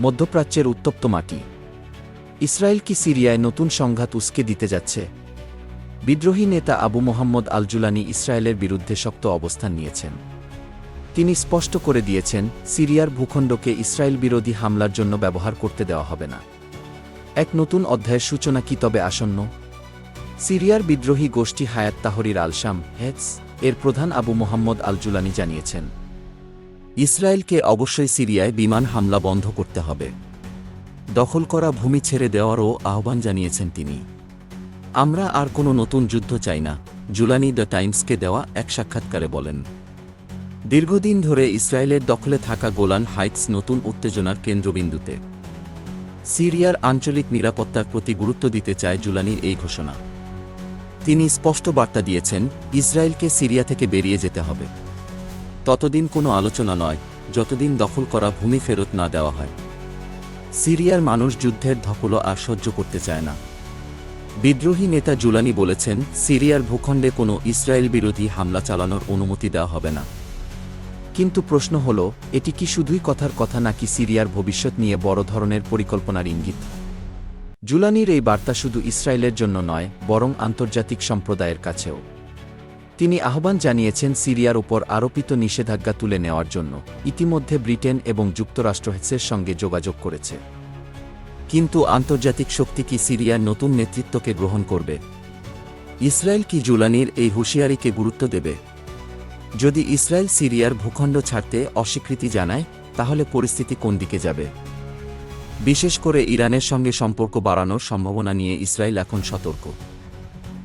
মধ্যপ্রাচ্যের উত্তপ্ত মাটি। ইসরায়েল কি সিরিয়ায় নতুন সংঘাত উস্কে দিতে যাচ্ছে? বিদ্রোহী নেতা আবু মোহাম্মদ আল জুলানি ইসরায়েলের বিরুদ্ধে শক্ত অবস্থান নিয়েছেন। তিনি স্পষ্ট করে দিয়েছেন, সিরিয়ার ভূখণ্ডকে ইসরায়েল বিরোধী হামলার জন্য ব্যবহার করতে দেওয়া হবে না। এক নতুন অধ্যায়ের সূচনা কি তবে আসন্ন? সিরিয়ার বিদ্রোহী গোষ্ঠী হায়াত তাহরির আল-শাম হেটস এর প্রধান আবু মোহাম্মদ আল জুলানি জানিয়েছেন, ইসরায়েলকে অবশ্যই সিরিয়ায় বিমান হামলা বন্ধ করতে হবে। দখল করা ভূমি ছেড়ে দেওয়ারও আহ্বান জানিয়েছেন তিনি। আমরা আর কোনো নতুন যুদ্ধ চাই না, জুলানি দ্য টাইমসকে দেওয়া এক সাক্ষাৎকারে বলেন। দীর্ঘদিন ধরে ইসরায়েলের দখলে থাকা গোলান হাইটস নতুন উত্তেজনার কেন্দ্রবিন্দুতে। সিরিয়ার আঞ্চলিক নিরাপত্তার প্রতি গুরুত্ব দিতে চায় জুলানির এই ঘোষণা। তিনি স্পষ্ট বার্তা দিয়েছেন, ইসরায়েলকে সিরিয়া থেকে বেরিয়ে যেতে হবে। ততদিন কোনো আলোচনা নয়, যতদিন দখল করা ভূমি ফেরত না দেওয়া হয়। সিরিয়ার মানুষ যুদ্ধের ধকল আর সহ্য করতে চায় না। বিদ্রোহী নেতা জুলানি বলেছেন, সিরিয়ার ভূখণ্ডে কোনো ইসরায়েল বিরোধী হামলা চালানোর অনুমতি দেওয়া হবে না। কিন্তু প্রশ্ন হল, এটি কি শুধুই কথার কথা নাকি সিরিয়ার ভবিষ্যৎ নিয়ে বড় ধরনের পরিকল্পনার ইঙ্গিত? জুলানির এই বার্তা শুধু ইসরায়েলের জন্য নয়, বরং আন্তর্জাতিক সম্প্রদায়ের কাছেও। তিনি আহ্বান জানিয়েছেন সিরিয়ার উপর আরোপিত নিষেধাজ্ঞা তুলে নেওয়ার জন্য। ইতিমধ্যে ব্রিটেন এবং যুক্তরাষ্ট্র হেটসের সঙ্গে যোগাযোগ করেছে। কিন্তু আন্তর্জাতিক শক্তি কি সিরিয়ার নতুন নেতৃত্বকে গ্রহণ করবে? ইসরায়েল কি জুলানির এই হুঁশিয়ারিকে গুরুত্ব দেবে? যদি ইসরায়েল সিরিয়ার ভূখণ্ড ছাড়তে অস্বীকৃতি জানায়, তাহলে পরিস্থিতি কোন দিকে যাবে? বিশেষ করে ইরানের সঙ্গে সম্পর্ক বাড়ানোর সম্ভাবনা নিয়ে ইসরায়েল এখন সতর্ক।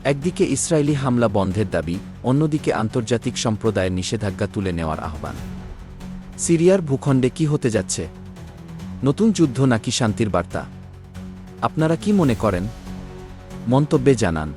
একদিকে ইসরায়েলি হামলা বন্ধের দাবি, অন্যদিকে আন্তর্জাতিক সম্প্রদায়ের নিষেধাজ্ঞা তুলে নেওয়ার আহ্বান। সিরিয়ার ভূখণ্ডে কি হতে যাচ্ছে? নতুন যুদ্ধ নাকি শান্তির বার্তা? আপনারা কি মনে করেন? মন্তব্যে জানান।